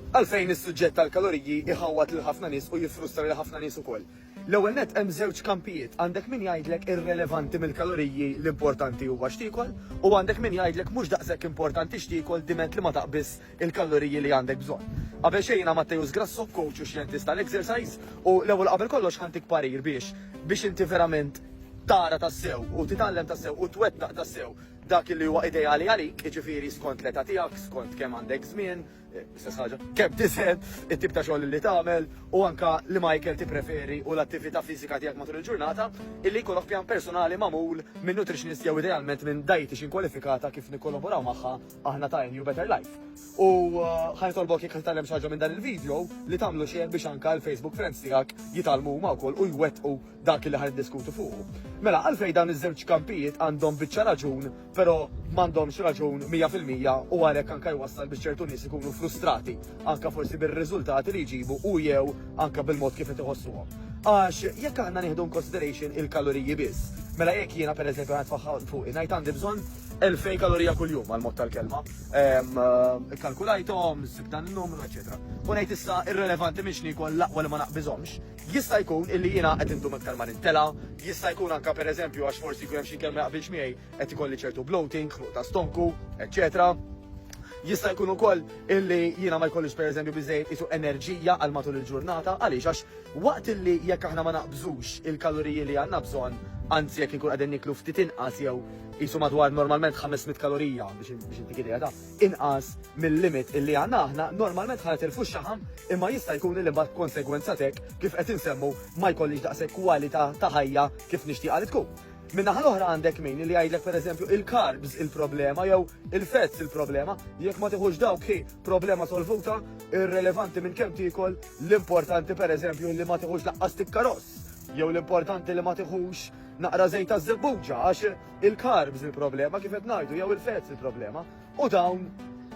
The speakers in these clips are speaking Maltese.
Għalfejn is-suġġett tal-kaloriji iħawat lil ħafna nies u jifrustra lil ħafna nies ukoll. L-ewwel nett hemm żewġ kampijiet, għandek min jgħidlek irrelevanti mill-kaloriji l-importanti huwa x'tiekol u għandek min jgħidlek mhux daqshekk importanti x'tiekol diment li ma taqbis il-kaloriji li għandek bżonn. Qabel xejn Matteus Grasso, coach u xjentist tal-exercise, u l-ewwel qabel kollox ħantik parir biex inti verament tara tassew u titgħallem tassew u twettaq tassew dak li huwa ideali għalik, jiġifieri skont l-età tiegħek, skont kemm għandek żmien, istess ħaġa, kemm tised, it-tip ta' xogħol li tagħmel u anka li Michael tippreferi u l-attività fiżika tiegħek matul il-ġurnata, illi jkollok pjan personali magħmul minn nutritionist jew idealment minn dietitian kwalifikata kif nikkolaboraw magħha aħna ta' New Better Life. U ħajtolbok jekk titgħallem xi ħaġa minn dan il-video li tagħmlu share biex anka l-Facebook friends tiegħek jitgħallmu huma wkoll u jwettqu dak li ħaddiskutu fuq. Mela għalfejn dawn iż-żewġ kampijiet għandhom biċċa raġun, però m'għandhomx raġun 100% u għalhekk anke jwassal biex ċertu nies ikunu frustrati, anke forsi bir-riżultati li jġibu u jew anke bil-mod kif qed iħossuhom. Għax jekk aħna nieħdu consideration il-kaloriji biss, mela jekk jiena pereżempju qed faħħal fuq ngħid għandi bżonn 2000 kalorija kuljum għal mod tal-kelma. Kalkulajthom, sibtan il-numru, eċetera. U ngħid issa irrelevanti minn x'nikol l-aqwa li ma naqbiżhomx. Jista' jkun illi jiena qed indum iktar ma nintela, jista' jkun anke pereżempju għax forsi jkun hemm xi kelma jaqbilx miegħi qed ikolli ċertu bloating, ħruq ta' stonku, eċetera. Jista' jkun ukoll illi jiena ma jkollix pereżempju biżejjed isu enerġija għal matul il-ġurnata għaliex għax waqt illi jekk aħna ma naqbżux il-kaloriji li għandna bżonn, anzi jekk inkun qegħdin niklu ftit inqas jew isu madwar normalment 500 kalorija biex intik idea ta' inqas mill-limit illi għandna aħna normalment ħanet il-fuxxaħam imma jista' jkun li mbagħad konsegwenza tek kif qed insemmu ma jkollix daqshekk kwalità ta' ħajja kif nixtieq li tkun. Minnaħa l-oħra għandek min li jgħidlek pereżempju il-carbs il-problema jew il-fats il-problema, jekk ma tieħux dawk hi problema solvuta, irrelevanti minn kemm tiekol, l-importanti pereżempju li ma tieħux laqqas tikkaross, jew l-importanti li ma tieħux naqra żejt ta' żebbuġa għax il-carbs il-problema kif qed ngħidu jew il-fats il-problema u dawn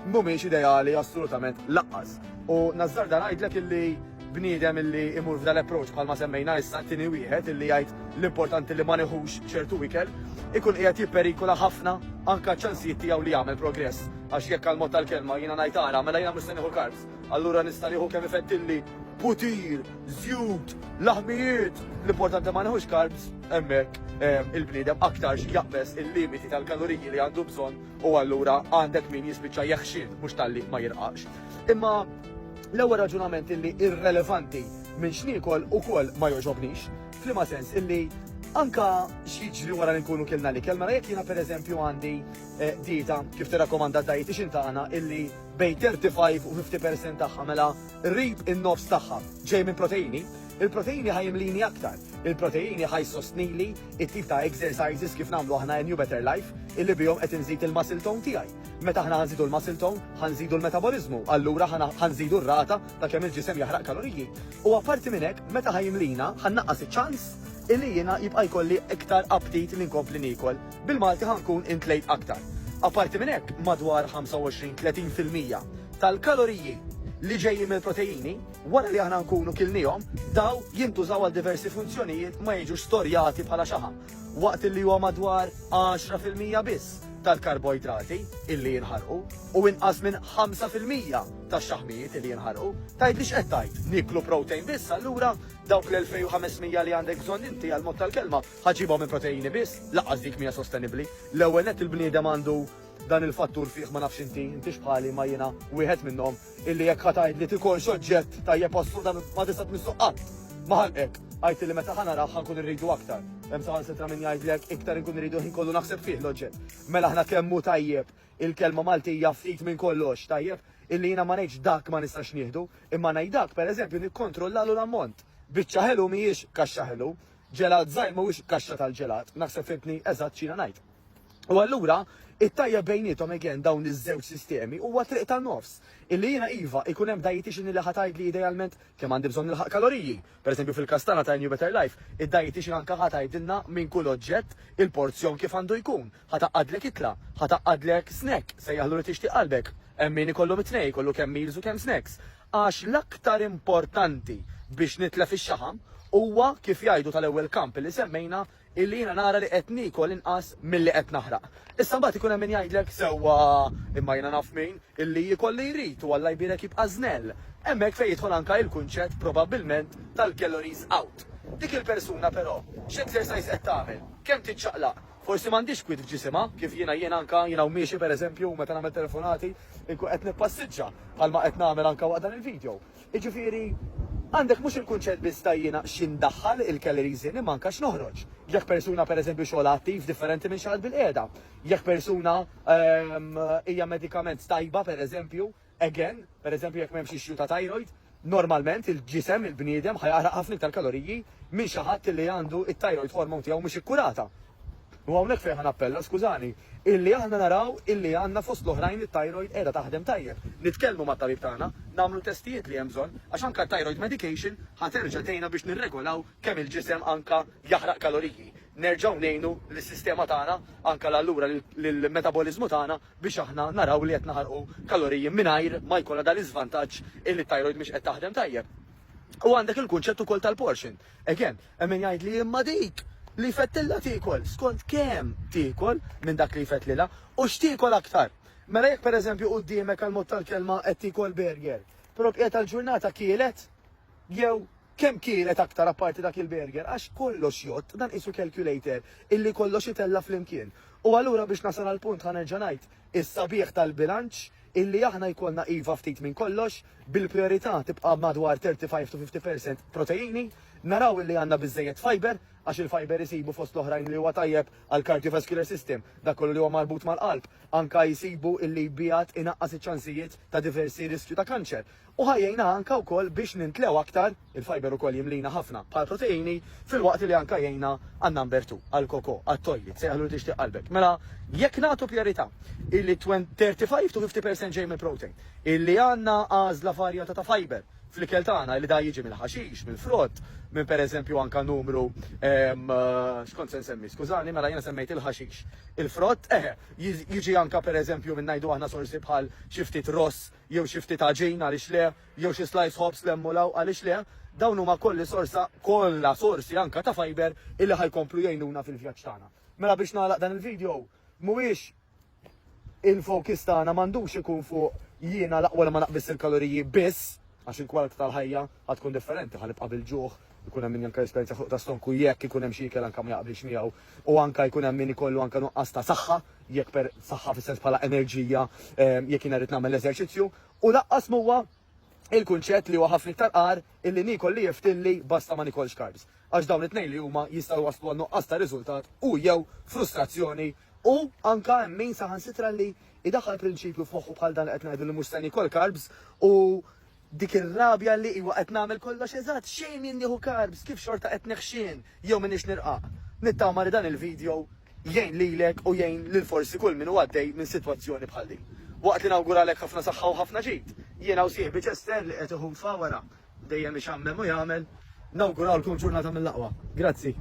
mhumiex ideali assolutament laqqas. U nażżar dan ngħidlek illi bniedem illi imur f'dan l-approach bħalma semmejna issa t-tieni wieħed illi jgħid l-importanti li ma nieħux ċertu ikel, ikun qiegħed jipperikola ħafna anke ċansijiet tiegħu li jagħmel progress. Għax jekk għal mod tal-kelma jiena ngħid ara mela jiena mhux se nieħu carbs, allura nista' nieħu kemm ifettilli putir, żjud, laħmijiet. L-importanti ma nieħux carbs, hemmhekk il-bniedem aktar jaqbes il-limiti tal-kaloriji li għandu bżonn u allura għandek min jispiċċa jeħxin mhux talli ma jirqax. Imma l-ewwel raġunament illi irrelevanti minn x'niekol ukoll ma joġobnix, f'liema sens illi anka x'jiġri wara li nkunu kilna li kelma jekk jiena pereżempju għandi dieta kif tirrakkomanda d-dietitian tagħna illi bejn 35 u 50% tagħha mela rib in-nofs tagħha ġej minn proteini, il-proteini ħajimlini aktar. Il-proteini ħajsostnili it-tip ta' exercises kif nagħmlu aħna New Better Life illi bihom qed inżid il-muscle tone tiegħi. Meta aħna ħanżidu l-muscle tone, ħanżidu l-metabolizmu, allura ħanżidu r-rata ta' kemm il-ġisem jaħraq kaloriji. U apparti minn hekk, meta ħajimlina ħannaqqas iċ-ċans illi jiena jibqa' jkolli iktar aptit li nkompli niekol. Bil-Malti ħankun intlejt aktar. Apparti minn hekk, madwar 25-30% tal-kaloriji li ġejjin mill-proteini, wara li aħna nkunu kilnihom, daw jintużaw għal diversi funzjonijiet ma jiġux storjati bħala xaħam. Waqt li huwa madwar 10% biss tal-karboidrati illi jinħarqu u inqas minn 5% tax-xaħmijiet illi jinħarqu. Tgħid li x'qed tgħid? Niklu protein biss, allura dawk l-2500 li għandek bżonn inti għal mod tal-kelma ħaġibhom minn proteini biss, laqqas dik mija sostenibbli. L-ewwel nett il-bniedem għandu dan il-fattur fih ma nafx inti bħali ma jiena wieħed minnhom illi jekk ħatajd li tikol xoġġett tajjeb assurda ma tista' tmissuqqat. Ma ħalqek, għajt li meta ħanara ħankun irridu aktar. Hemm saħan sitra min jgħidlek iktar inkun irridu ħin kollu naħseb fih l-oġġett. Mela aħna kemmu tajjeb il-kelma Maltija ftit minn kollox tajjeb illi jiena ma ngħidx dak ma nistax nieħdu, imma ngħid dak pereżempju nikkontrollalu l-ammont. Biċċa ħelu mhijiex kaxxa ħelu, ġelat żgħir mhuwiex kaxxa tal-ġelat, naħseb fitni eżatt x'jiena ngħid. U allura it-tajja bejnietom again dawn iż-żewġ sistemi huwa triq tan-nofs. Illi jiena iva ikun hemm dietitian li ħatajd li idealment kemm għandi bżonn nilħaq kaloriji. Pereżempju fil-kastana ta' New Better Life, id-dietitian anke ħatajdilna minn kull oġġett il-porzjon kif għandu jkun. Ħataqqadlek itla, ħataqqadlek snack, sejjaħlu li tixtieq qalbek. Hemm min ikollu mitnej, kollu kemm meals u kemm snacks. Għax l-aktar importanti biex nitlef ix-xaħam huwa kif jgħidu tal-ewwel kamp li semmejna illi jiena nara li qed nikol inqas milli qed naħraq. Issa mbagħad ikun hemm min jgħidlek sewwa imma jiena naf min illi jkolli jrid u Alla jbierek jibqa' żnell. Hemmhekk fejn jidħol anke il-kunċett probabbilment tal-calories out. Dik il-persuna però x'exercise qed tagħmel? Kemm tiċċaqlaq? Forsi m'għandix kwid f'ġisimha, kif jiena anke jiena u miexi pereżempju meta nagħmel telefonati inkun qed nippassiġġa bħalma qed nagħmel anke waqt dan il-video. Jiġifieri għandek mhux il-kunċett biss ta' jiena x'indaħħal il-calories in imma anke x'noħroġ. Jekk persuna pereżempju xogħol attiv differenti minn xogħol bil-qiegħda. Jekk persuna hija medikament tajba pereżempju, again, pereżempju jekk m'hemmx issue ta' thyroid, normalment il-ġisem il-bniedem ħajqara ħafna iktar kaloriji minn xi ħadd li għandu it-thyroid hormone tiegħu mhux ikkurata. U hawnhekk fejn ħanappella, skużani, illi aħna naraw illi għandna fost l-oħrajn it-thyroid qiegħda taħdem tajjeb. Nitkellmu mat-tabib tagħna, nagħmlu testijiet li hemm bżonn għax anke thyroid medication ħaterġa' tgħinna biex nirregolaw kemm il-ġisem anke jaħraq kaloriji. Nerġgħu ngħinu lis-sistema tagħna anke allura lill-metabolizmu tagħna biex aħna naraw li qed naħarqu kaloriji mingħajr ma jkollha dan l-iżvantaġġ illi t-thyroid mhix qed taħdem tajjeb. U għandek il-kunċett ukoll tal-portion. Again, hemm min jgħid li imma dik li fettilla tikol, skont kemm tikol minn dak li fettlila u x'tikol aktar. Mela jekk pereżempju quddiemek għal mod tal-kelma qed tikol burger, però bqiegħet tal-ġurnata kielet jew kemm kielet aktar apparti dak il-burger għax kollox jott dan isu calculator illi kollox itella flimkien. U allura biex nasal għal punt ħanerġa' ngħid is-sabiħ tal-bilanċ illi aħna jkollna iva ftit minn kollox bil-priorità tibqa' madwar 35 to 50% proteini, naraw illi għandna biżejjed fiber għax il-fiber isibu fost l-oħrajn li huwa tajjeb għal cardiovascular system, dak kollu li huwa marbut mal-qalb, anka jisibu illi bijat inaqqas iċ-ċansijiet ta' diversi riskju ta' kanċer. U ħajjejna anka wkoll biex nintlew aktar, il-fiber ukoll jimlina ħafna bħal proteini fil-waqt li anka jgħinna għan number 2, għal koko, għal toilet, sejħlu li tixtieq qalbek. Mela, jekk nagħtu priorità illi 35 to 50% ġej mill-protein, illi għandna għażla varjata ta' fiber fl-ikel tagħna li da jiġi mill-ħaxix, mill-frott, minn pereżempju anka numru x'kont se nsemmi, skużani, mela jiena semmejt il-ħaxix. Il-frott jiġi anka pereżempju minn ngħidu aħna sorsi bħal xi ftit ross jew xi ftit aġin għaliex le, jew xi slice hops lemmulaw għaliex le, dawn huma kollha sorsi anka ta' fiber illi ħajkomplu jgħinuna fil-vjaġġ tagħna. Mela biex nagħlaq dan il-video mhuwiex il-fokus tagħna m'għandux ikun fuq jiena laqwa ma naqbis il-kaloriji biss, għax il-kwalità tal-ħajja ħad tkun differenti, ħalibqa' bil-ġuħ, ikun hemm min anke esperjenza fuq ta' stonku jekk ikun hemm xi ikel anke ma jaqbilx miegħu u anke jkun hemm min ikollu anke nuqqas ta' saħħa, jekk per saħħa fis-sens bħala enerġija jekk jiena rrid nagħmel eżerċizzju u laqqas huwa il-kunċett li huwa ħafna iktar qar illi nikol li jiftilli basta ma nikolx carbs. Għax dawn it-tnejn li huma jistgħu waslu għal nuqqas ta' riżultat u jew frustrazzjoni u anke hemm min saħansitra li idaħħal prinċipju f'moħħu bħal dan qed ngħidu li mhux se nikol carbs u dik ir-rabja li iwa qed nagħmel kollox eżatt xejn min nieħu carbs kif xorta qed neħxien jew minix nirqaq. Nittama li dan il-video jgħin lilek u jgħin lil forsi kull min huwa għaddej minn sitwazzjoni bħal din. Waqt li nawguralek ħafna saħħa u ħafna ġid. Jiena u sieħbi Ċester li qed iħu wara dejjem ixammem u jagħmel nawguralkom ġurnata mill-aqwa. Grazzi.